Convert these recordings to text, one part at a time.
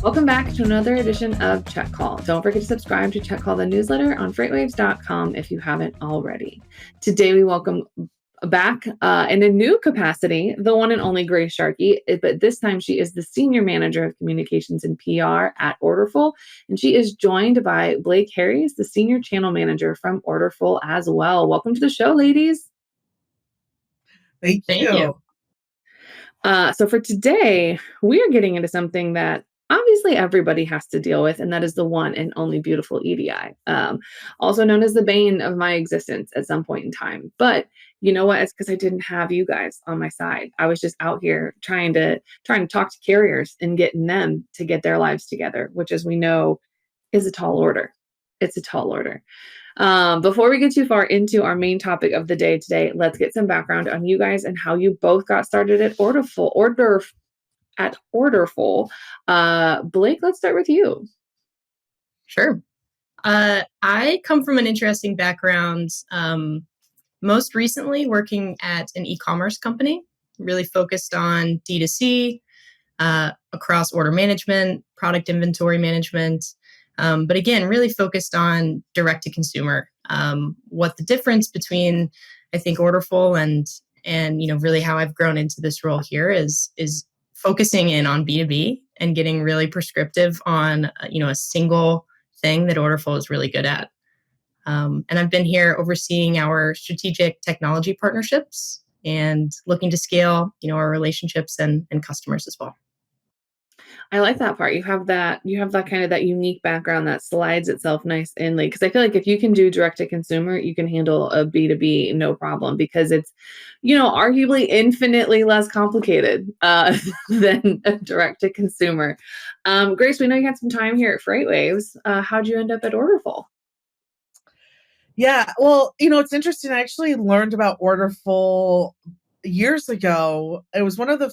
Welcome back to another edition of Check Call. Don't forget to subscribe to Check Call, the newsletter on FreightWaves.com if you haven't already. Today we welcome back in a new capacity, the one and only Grace Sharkey, but this time she is the Senior Manager of Communications and PR at Orderful, and she is joined by Blake Harries, the Senior Channel Manager from Orderful as well. Welcome to the show, ladies. Thank you. So for today, we are getting into something that obviously everybody has to deal with, and that is the one and only beautiful EDI, also known as the bane of my existence at some point in time. But you know what? It's because I didn't have you guys on my side. I was just out here trying to talk to carriers and getting them to get their lives together, which, as we know, is a tall order. It's a tall order. Before we get too far into our main topic of the day today, let's get some background on you guys and how you both got started at Orderful. Blake, let's start with you. Sure. I come from an interesting background. Most recently working at an e-commerce company, really focused on D2C, across order management, product inventory management. But again, really focused on direct to consumer. What the difference between, I think, Orderful and really how I've grown into this role here is focusing in on B2B and getting really prescriptive on a single thing that Orderful is really good at. And I've been here overseeing our strategic technology partnerships and looking to scale our relationships and customers as well. I like that part. You have that kind of that unique background that slides itself nice inly. Because I feel like if you can do direct to consumer, you can handle a B2B no problem, because it's, arguably infinitely less complicated than a direct to consumer. Grace, we know you had some time here at FreightWaves. How'd you end up at Orderful? Yeah, well, it's interesting. I actually learned about Orderful years ago. It was one of the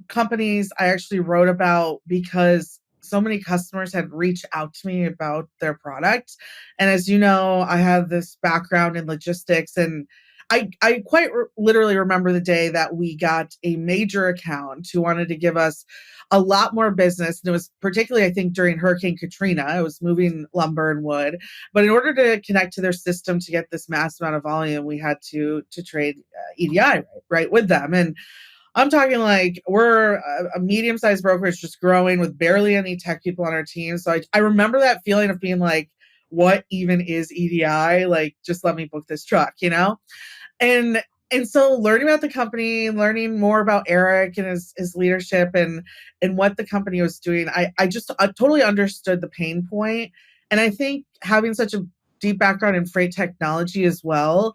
companies I actually wrote about because so many customers had reached out to me about their product. And as you know, I have this background in logistics, and I quite literally remember the day that we got a major account who wanted to give us a lot more business. And it was particularly, I think, during Hurricane Katrina. I was moving lumber and wood. But in order to connect to their system to get this mass amount of volume, we had to trade EDI right with them. And I'm talking like we're a medium-sized brokerage just growing with barely any tech people on our team. So I remember that feeling of being like, what even is EDI? Like, just let me book this truck, And so learning about the company, learning more about Eric and his leadership and what the company was doing, I totally understood the pain point. And I think having such a deep background in freight technology as well,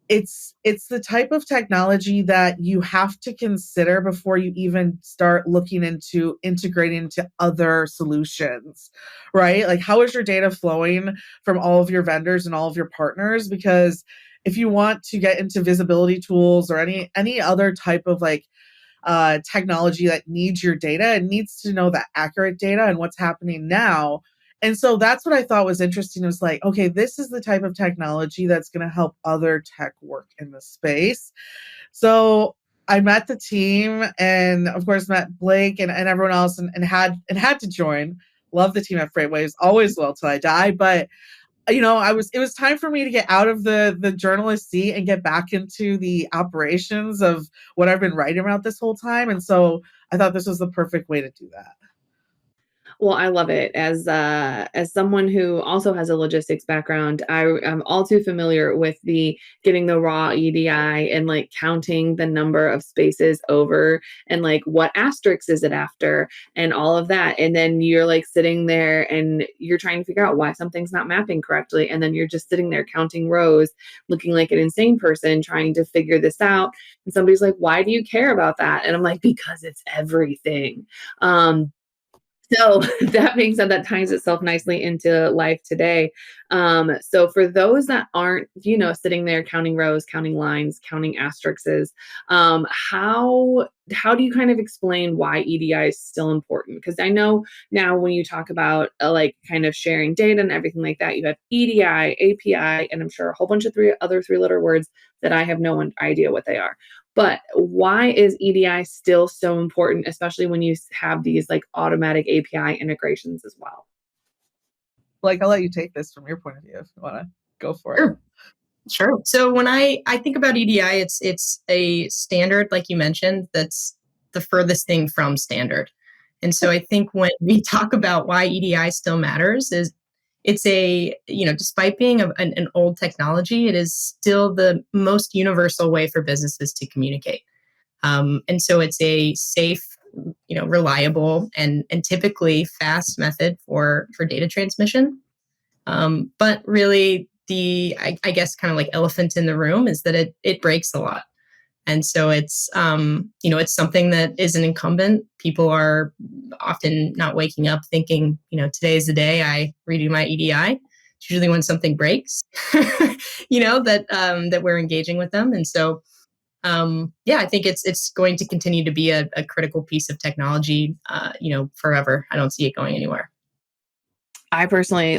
it's the type of technology that you have to consider before you even start looking into integrating into other solutions, right? Like, how is your data flowing from all of your vendors and all of your partners? Because if you want to get into visibility tools or any other type of technology that needs your data, it needs to know the accurate data and what's happening now. And so that's what I thought was interesting. It was like, okay, this is the type of technology that's going to help other tech work in the space. So I met the team and of course met Blake and everyone else and had to join. Love the team at FreightWaves, always will till I die. But it was time for me to get out of the journalist seat and get back into the operations of what I've been writing about this whole time. And so I thought this was the perfect way to do that. Well, I love it. As someone who also has a logistics background, I am all too familiar with the getting the raw EDI and counting the number of spaces over and what asterisk is it after and all of that. And then you're sitting there and you're trying to figure out why something's not mapping correctly. And then you're just sitting there counting rows, looking like an insane person trying to figure this out. And somebody's like, why do you care about that? And I'm like, because it's everything. So that being said, that ties itself nicely into life today. So for those that aren't, sitting there counting rows, counting lines, counting asterisks, how do you kind of explain why EDI is still important? Because I know now when you talk about kind of sharing data and everything like that, you have EDI, API, and I'm sure a whole bunch of other three-letter words that I have no idea what they are. But why is EDI still so important, especially when you have these like automatic API integrations as well? Like, I'll let you take this from your point of view if you want to go for it. Sure. Sure. So when I think about EDI, it's a standard, like you mentioned, that's the furthest thing from standard. And so I think when we talk about why EDI still matters is it's despite being an old technology, it is still the most universal way for businesses to communicate. And so it's a safe, reliable, and typically fast method for data transmission. But really, I guess kind of like elephant in the room is that it breaks a lot. And so it's something that is an incumbent. People are often not waking up thinking, today's the day I redo my EDI. It's usually when something breaks, that we're engaging with them. And so, I think it's going to continue to be a critical piece of technology, forever. I don't see it going anywhere. I personally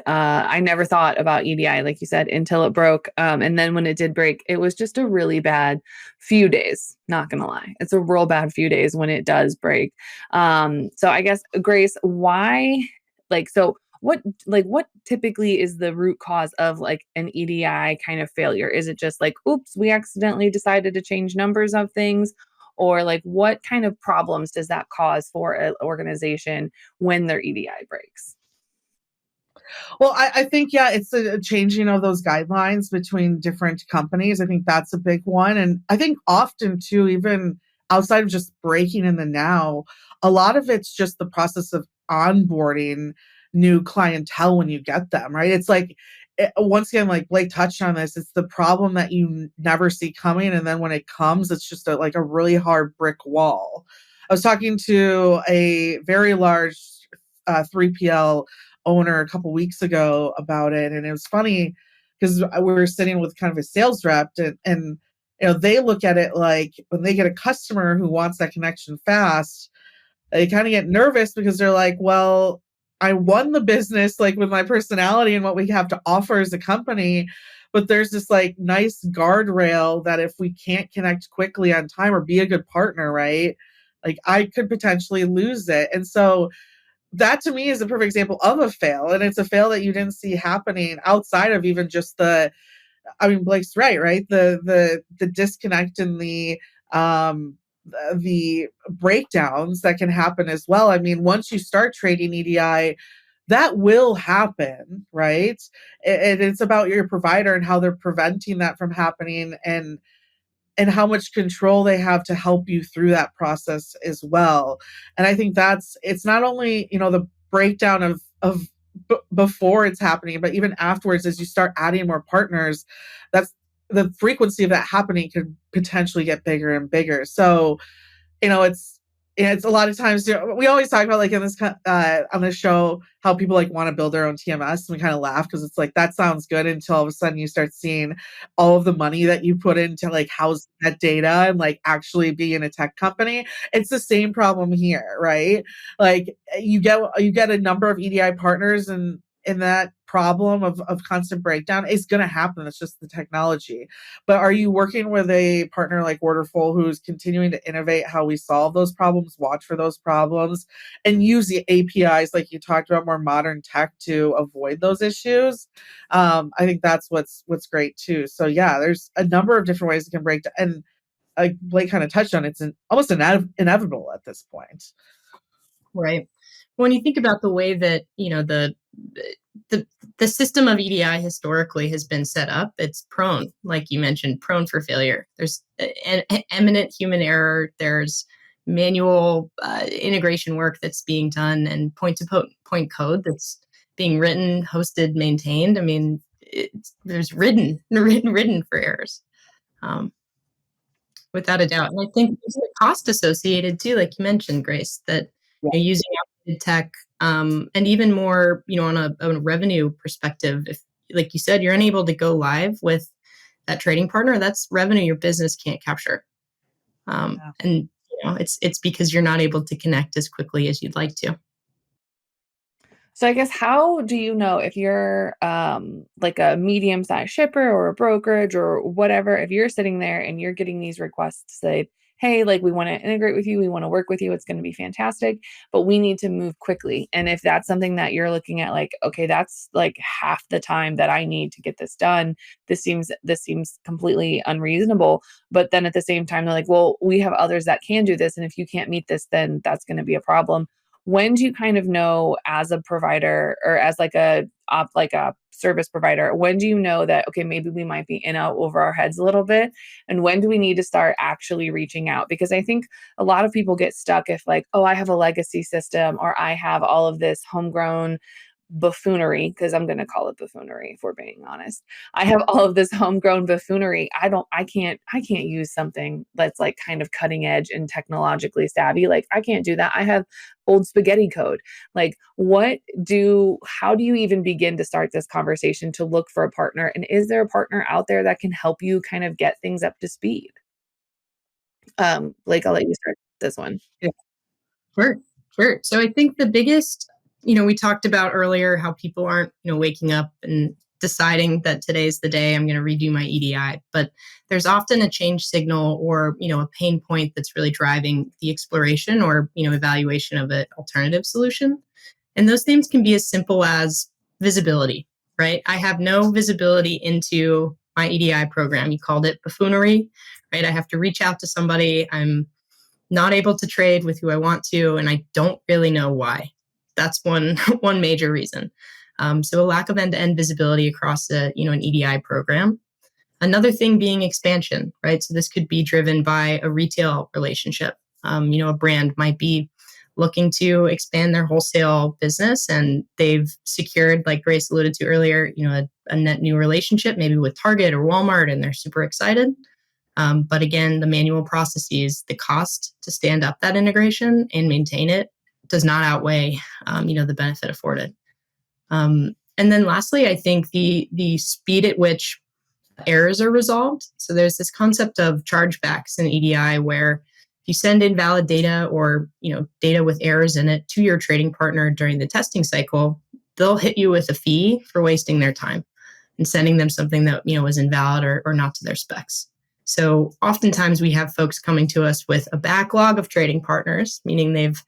I never thought about EDI, like you said, until it broke. And then when it did break, it was just a really bad few days, not gonna lie. It's a real bad few days when it does break. So I guess, Grace, why, what typically is the root cause of like an EDI kind of failure? Is it just like, oops, we accidentally decided to change numbers of things? Or like what kind of problems does that cause for an organization when their EDI breaks? Well, I think, yeah, it's a changing of those guidelines between different companies. I think that's a big one. And I think often, too, even outside of just breaking in the now, a lot of it's just the process of onboarding new clientele when you get them, right? It's like, once again, like Blake touched on this, it's the problem that you never see coming. And then when it comes, it's just like a really hard brick wall. I was talking to a very large 3PL owner a couple weeks ago about it, and it was funny because we were sitting with kind of a sales rep, and they look at it like when they get a customer who wants that connection fast, they kind of get nervous because they're like, well, I won the business like with my personality and what we have to offer as a company, but there's this like nice guardrail that if we can't connect quickly on time or be a good partner, right, like I could potentially lose it. And so that to me is a perfect example of a fail. And it's a fail that you didn't see happening outside of even just I mean, Blake's right? The disconnect and the breakdowns that can happen as well. I mean, once you start trading EDI, that will happen, right? And it's about your provider and how they're preventing that from happening, and how much control they have to help you through that process as well. And I think it's not only, the breakdown of before it's happening, but even afterwards, as you start adding more partners, that's the frequency of that happening could potentially get bigger and bigger. So, it's a lot of times, we always talk about like in this on this show how people like want to build their own TMS, and we kind of laugh because it's like that sounds good until all of a sudden you start seeing all of the money that you put into like house that data and like actually being a tech company. It's the same problem here, right? Like you get a number of EDI partners, and that problem of constant breakdown is going to happen. It's just the technology. But are you working with a partner like Orderful who's continuing to innovate how we solve those problems, watch for those problems, and use the APIs like you talked about, more modern tech to avoid those issues? I think that's what's great too. So yeah, there's a number of different ways it can break down, and like Blake kind of touched on, it's almost inevitable at this point. Right. When you think about the way that, the the system of EDI historically has been set up, it's prone, like you mentioned, prone for failure. There's an eminent human error. There's manual integration work that's being done, and point code that's being written, hosted, maintained. I mean, there's written for errors. Um, Without a doubt. And I think there's a cost associated too, like you mentioned, Grace, that Yeah. you're using outdated tech, and even more, on a revenue perspective, if, like you said, you're unable to go live with that trading partner, that's revenue your business can't capture. Yeah. And it's because you're not able to connect as quickly as you'd like to. So I guess, how do you know if you're like a medium-sized shipper or a brokerage or whatever, if you're sitting there and you're getting these requests to say, hey, like, we want to integrate with you, we want to work with you, it's going to be fantastic, but we need to move quickly. And if that's something that you're looking at, like, okay, that's like half the time that I need to get this done, this seems completely unreasonable. But then at the same time, they're like, well, we have others that can do this, and if you can't meet this, then that's going to be a problem. When do you kind of know, as a provider or as like a service provider, when do you know that, okay, maybe we might be in out over our heads a little bit, and when do we need to start actually reaching out? Because I think a lot of people get stuck if, like, oh, I have a legacy system, or I have all of this homegrown buffoonery, because I'm going to call it buffoonery if we're being honest. I have all of this homegrown buffoonery. I can't use something that's like kind of cutting edge and technologically savvy. Like, I can't do that. I have old spaghetti code. Like, how do you even begin to start this conversation to look for a partner? And is there a partner out there that can help you kind of get things up to speed? Blake, I'll let you start this one. Yeah. Sure, sure. So I think the biggest, we talked about earlier how people aren't, waking up and deciding that today's the day I'm going to redo my EDI, but there's often a change signal or, a pain point that's really driving the exploration or, evaluation of an alternative solution. And those things can be as simple as visibility, right? I have no visibility into my EDI program. You called it buffoonery, right? I have to reach out to somebody. I'm not able to trade with who I want to, and I don't really know why. That's one one major reason. So a lack of end-to-end visibility across an EDI program. Another thing being expansion, right? So this could be driven by a retail relationship. A brand might be looking to expand their wholesale business, and they've secured, like Grace alluded to earlier, a net new relationship, maybe with Target or Walmart, and they're super excited. But again, the manual processes, the cost to stand up that integration and maintain it does not outweigh, the benefit afforded. And then lastly, I think the speed at which errors are resolved. So there's this concept of chargebacks in EDI where if you send invalid data or, data with errors in it to your trading partner during the testing cycle, they'll hit you with a fee for wasting their time and sending them something that, was invalid or not to their specs. So oftentimes we have folks coming to us with a backlog of trading partners, meaning they've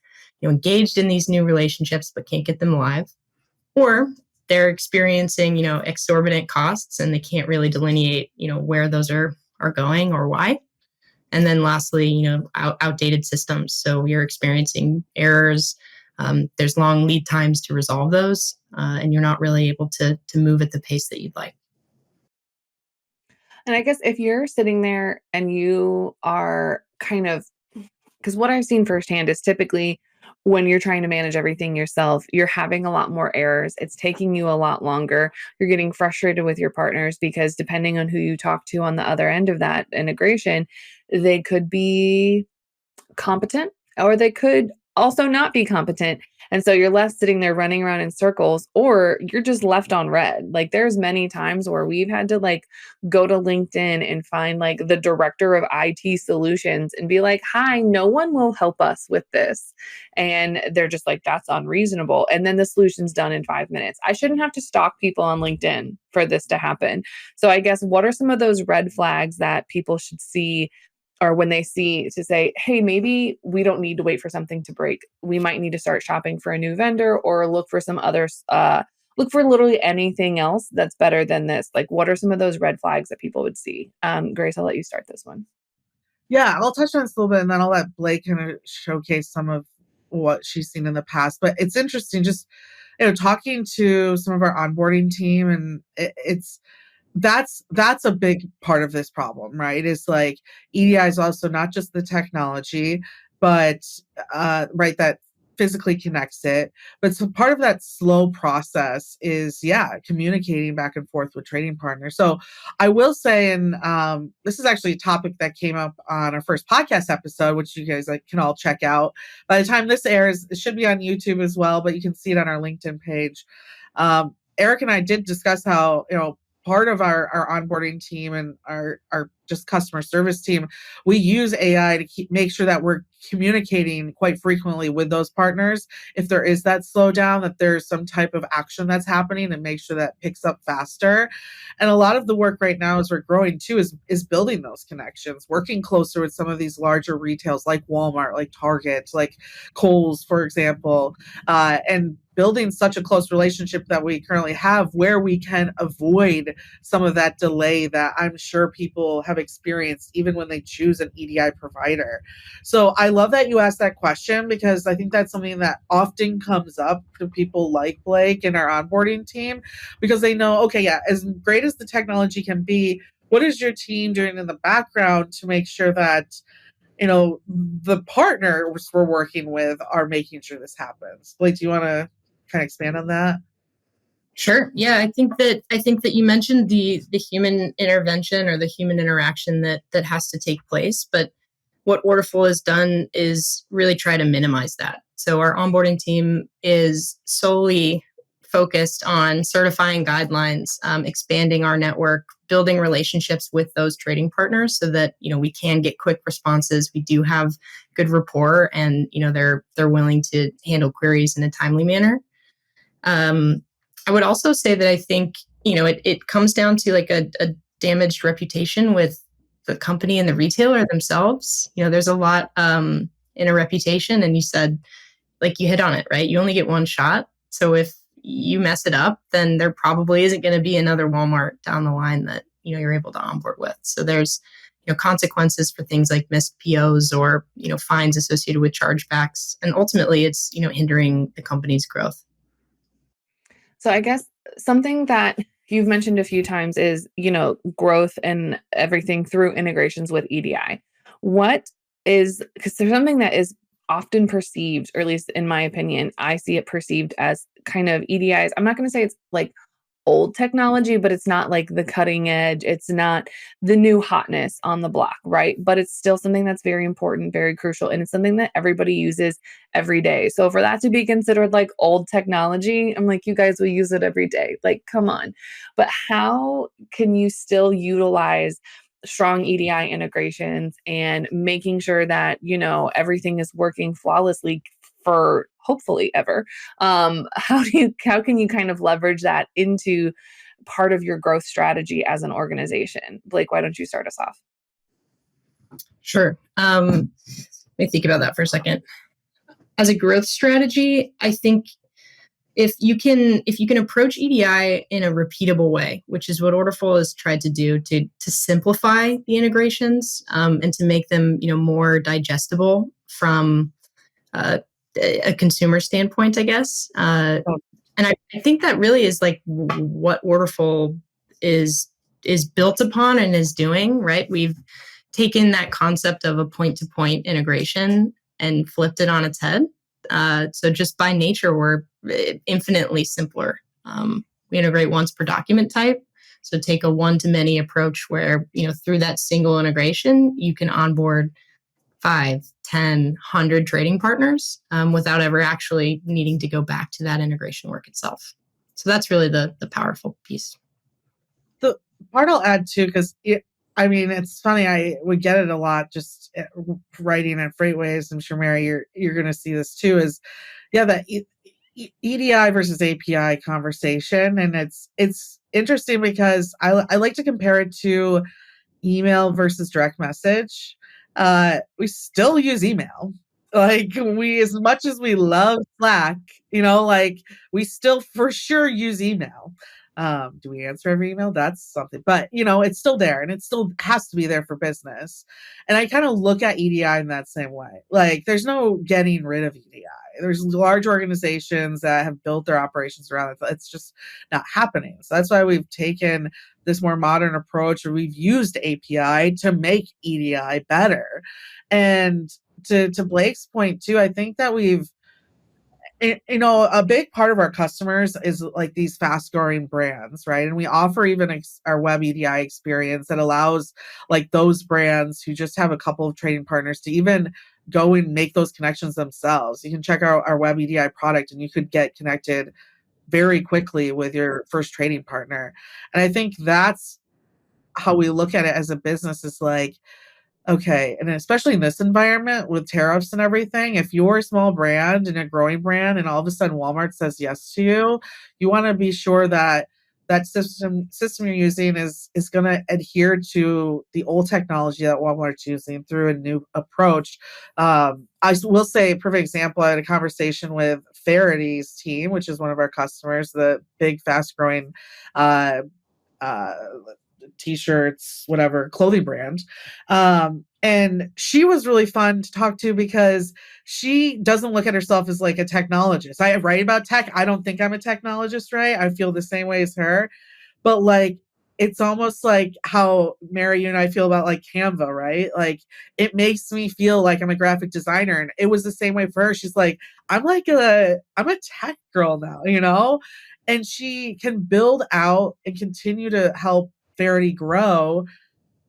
engaged in these new relationships but can't get them live, or they're experiencing exorbitant costs and they can't really delineate where those are going or why. And then lastly, outdated systems. So you're experiencing errors. There's long lead times to resolve those, and you're not really able to move at the pace that you'd like. And I guess if you're sitting there and you are kind of, because what I've seen firsthand is typically when you're trying to manage everything yourself, you're having a lot more errors. It's taking you a lot longer. You're getting frustrated with your partners because depending on who you talk to on the other end of that integration, they could be competent or they could also not be competent. And so you're left sitting there running around in circles, or you're just left on red. Like, there's many times where we've had to like go to LinkedIn and find like the director of IT solutions and be like, hi, no one will help us with this. And they're just like, that's unreasonable. And then the solution's done in 5 minutes. I shouldn't have to stalk people on LinkedIn for this to happen. So I guess, what are some of those red flags that people should see, or when they see, to say, hey, maybe we don't need to wait for something to break. We might need to start shopping for a new vendor or look for some others, look for literally anything else that's better than this. Like, what are some of those red flags that people would see? Grace, I'll let you start this one. Yeah, I'll touch on this a little bit and then I'll let Blake kind of showcase some of what she's seen in the past. But it's interesting just, talking to some of our onboarding team, and that's a big part of this problem, right? Is like EDI is also not just the technology, but right, that physically connects it. But so part of that slow process is, communicating back and forth with trading partners. So I will say, and this is actually a topic that came up on our first podcast episode, which you guys can all check out. By the time this airs, it should be on YouTube as well, but you can see it on our LinkedIn page. Eric and I did discuss how, part of our onboarding team and our just customer service team, we use AI to make sure that we're communicating quite frequently with those partners. If there is that slowdown, that there's some type of action that's happening, and make sure that picks up faster. And a lot of the work right now as we're growing too is building those connections, working closer with some of these larger retails like Walmart, like Target, like Kohl's, for example, and building such a close relationship that we currently have, where we can avoid some of that delay that I'm sure people have experienced even when they choose an EDI provider. So I love that you asked that question, because I think that's something that often comes up to people like Blake and our onboarding team, because they know, okay, yeah, as great as the technology can be, what is your team doing in the background to make sure that the partners we're working with are making sure this happens? Blake, do you want to kind of expand on that? Sure. Yeah, I think that you mentioned the human intervention or the human interaction that has to take place, but what Orderful has done is really try to minimize that. So our onboarding team is solely focused on certifying guidelines, expanding our network, building relationships with those trading partners so that we can get quick responses. We do have good rapport, and they're willing to handle queries in a timely manner. I would also say that I think it comes down to like a damaged reputation with the company and the retailer themselves. There's a lot in a reputation, and you said, like, you hit on it, right? You only get one shot. So if you mess it up, then there probably isn't going to be another Walmart down the line that you're able to onboard with. So there's consequences for things like missed POs or fines associated with chargebacks, and ultimately it's hindering the company's growth. So I guess something that you've mentioned a few times is, growth and everything through integrations with EDI. Because there's something that is often perceived, or at least in my opinion, I see it perceived as kind of EDIs. I'm not going to say it's like old technology, but it's not like the cutting edge. It's not the new hotness on the block, right? But it's still something that's very important, very crucial, and it's something that everybody uses every day. So for that to be considered like old technology, I'm like, you guys will use it every day. Like, come on. But how can you still utilize strong EDI integrations and making sure that, everything is working flawlessly for hopefully ever? How can you kind of leverage that into part of your growth strategy as an organization? Blake, why don't you start us off? Sure. Let me think about that for a second. As a growth strategy, I think if you can approach EDI in a repeatable way, which is what Orderful has tried to do to simplify the integrations and to make them more digestible from a consumer standpoint, I guess. And I think that really is like what Orderful is built upon and is doing, right? We've taken that concept of a point-to-point integration and flipped it on its head. So just by nature, we're infinitely simpler. We integrate once per document type. So take a one-to-many approach where, through that single integration, you can onboard 5, 10, 100 trading partners without ever actually needing to go back to that integration work itself. So that's really the powerful piece. The part I'll add too, because it's funny, we get it a lot just writing at FreightWaves. I'm sure, Mary, you're going to see this too, is that EDI versus API conversation. And it's interesting because I like to compare it to email versus direct message. We still use email. Like, as much as we love Slack, we still for sure use email. Do we answer every email? That's something, but it's still there, and it still has to be there for business. And I kind of look at EDI in that same way. Like, there's no getting rid of EDI. There's large organizations that have built their operations around it. It's just not happening. So that's why we've taken this more modern approach, or we've used API to make EDI better. And to Blake's point too, I think that we've, a big part of our customers is like these fast growing brands, right? And we offer even our web EDI experience that allows like those brands who just have a couple of trading partners to even go and make those connections themselves. You can check out our web EDI product, and you could get connected very quickly with your first trading partner. And I think that's how we look at it as a business is like, okay, and especially in this environment with tariffs and everything, if you're a small brand and a growing brand and all of a sudden Walmart says yes to you, you want to be sure that that system you're using is going to adhere to the old technology that Walmart's using through a new approach. Will say, a perfect example, I had a conversation with Faraday's team, which is one of our customers, the big, fast-growing uh, uh, t-shirts, whatever, clothing brand. And she was really fun to talk to because she doesn't look at herself as like a technologist. I write about tech. I don't think I'm a technologist, right? I feel the same way as her. But like, it's almost like how Mary, you and I feel about like Canva, right? Like it makes me feel like I'm a graphic designer. And it was the same way for her. She's like, I'm a tech girl now, you know? And she can build out and continue to help Verity grow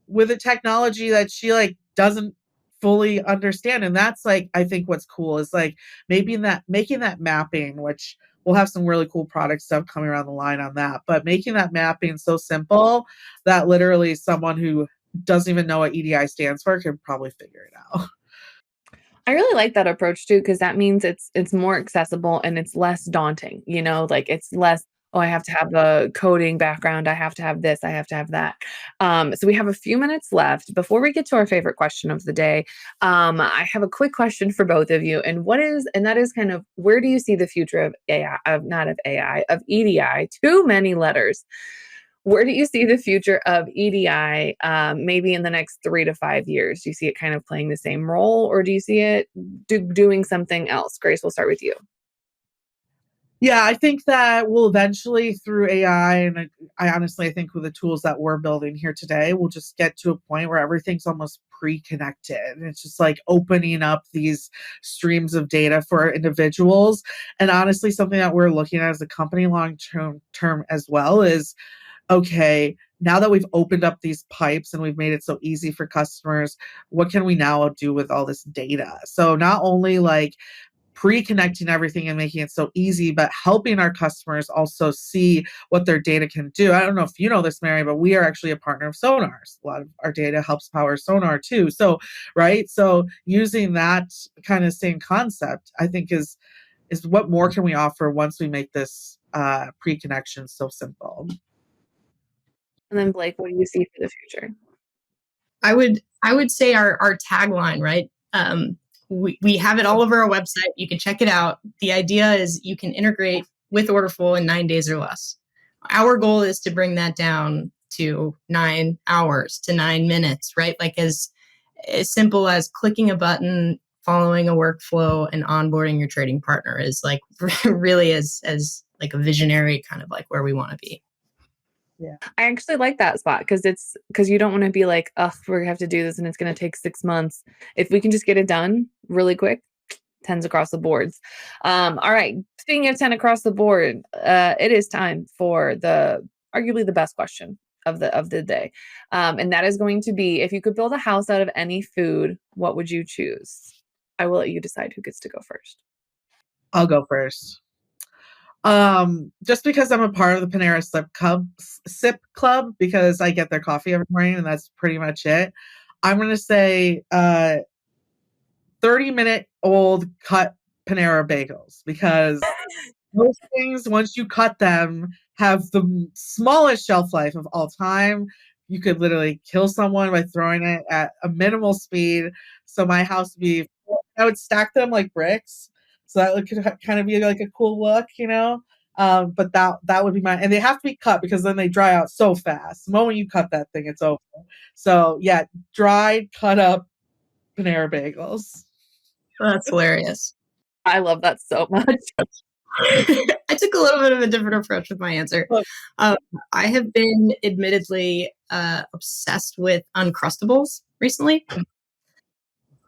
with a technology that she like doesn't fully understand. And that's like, I think what's cool is like maybe making that mapping, which we'll have some really cool product stuff coming around the line on that, but making that mapping so simple that literally someone who doesn't even know what EDI stands for can probably figure it out. I really like that approach too, because that means it's more accessible and it's less daunting, like it's less, oh, I have to have a coding background, I have to have this, I have to have that. So we have a few minutes left before we get to our favorite question of the day. I have a quick question for both of you, and that is kind of, where do you see the future of AI, of EDI? Too many letters. Where do you see the future of EDI, maybe in the next 3 to 5 years? Do you see it kind of playing the same role, or do you see it doing something else? Grace, we'll start with you. Yeah, I think that we'll eventually, through AI, and I honestly, I think with the tools that we're building here today, we'll just get to a point where everything's almost pre-connected. And it's just like opening up these streams of data for individuals. And honestly, something that we're looking at as a company long-term as well is, okay, now that we've opened up these pipes and we've made it so easy for customers, what can we now do with all this data? So not only like pre-connecting everything and making it so easy, but helping our customers also see what their data can do. I don't know if you know this, Mary, but we are actually a partner of Sonar's. A lot of our data helps power Sonar too. So, right. So using that kind of same concept, I think is what more can we offer once we make this pre-connection so simple. And then Blake, what do you see for the future? I would say our tagline, right? We have it all over our website. You can check it out. The idea is you can integrate with Orderful in 9 days or less. Our goal is to bring that down to 9 hours to 9 minutes, right? Like as simple as clicking a button, following a workflow, and onboarding your trading partner is like really as like a visionary kind of like where we want to be. Yeah. I actually like that spot because you don't want to be like, oh, we're gonna have to do this and it's gonna take 6 months. If we can just get it done really quick, 10s across the boards. All right. Speaking of 10 across the board, it is time for arguably the best question of the day. And that is going to be, if you could build a house out of any food, what would you choose? I will let you decide who gets to go first. I'll go first. Just because I'm a part of the Panera Sip Club because I get their coffee every morning and that's pretty much it. I'm going to say 30-minute-old cut Panera bagels because those things, once you cut them, have the smallest shelf life of all time. You could literally kill someone by throwing it at a minimal speed. So my house would be, I would stack them like bricks. So that could kind of be like a cool look, but that would be mine. And they have to be cut because then they dry out so fast. The moment you cut that thing, it's over. So yeah, dried, cut up Panera bagels. That's hilarious. I love that so much. I took a little bit of a different approach with my answer. I have been admittedly obsessed with Uncrustables recently.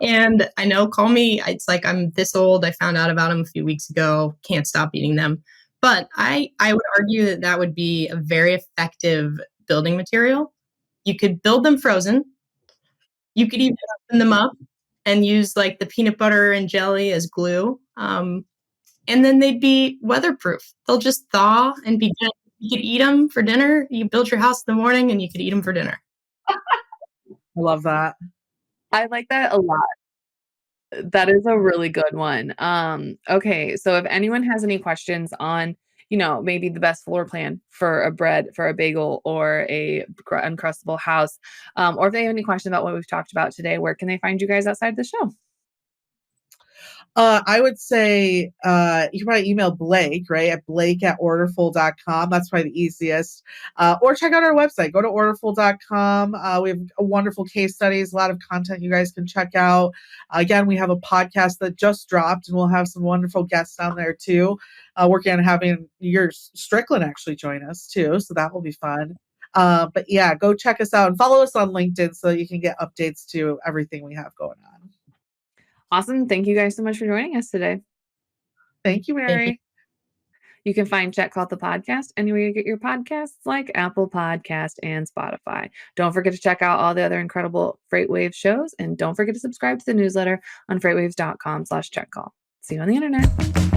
And I know, call me, it's like I'm this old. I found out about them a few weeks ago. Can't stop eating them. But I would argue that would be a very effective building material. You could build them frozen. You could even open them up and use like the peanut butter and jelly as glue. And then they'd be weatherproof. They'll just thaw and be good. You could eat them for dinner. You build your house in the morning and you could eat them for dinner. I love that. I like that a lot. That is a really good one. Okay, so if anyone has any questions on, maybe the best floor plan for a bread, for a bagel, or a uncrustable house, or if they have any question about what we've talked about today, where can they find you guys outside the show? I would say you can probably email Blake, right, at blake@orderful.com. That's probably the easiest. Or check out our website. Go to orderful.com. We have wonderful case studies, a lot of content you guys can check out. Again, we have a podcast that just dropped, and we'll have some wonderful guests on there too. Working on having your Strickland actually join us too, so that will be fun. But yeah, go check us out and follow us on LinkedIn so you can get updates to everything we have going on. Awesome. Thank you guys so much for joining us today. Thank you, Thank you. Mary. You can find Check Call the Podcast anywhere you get your podcasts, like Apple Podcast and Spotify. Don't forget to check out all the other incredible FreightWaves shows, and don't forget to subscribe to the newsletter on freightwaves.com/checkcall. See you on the internet.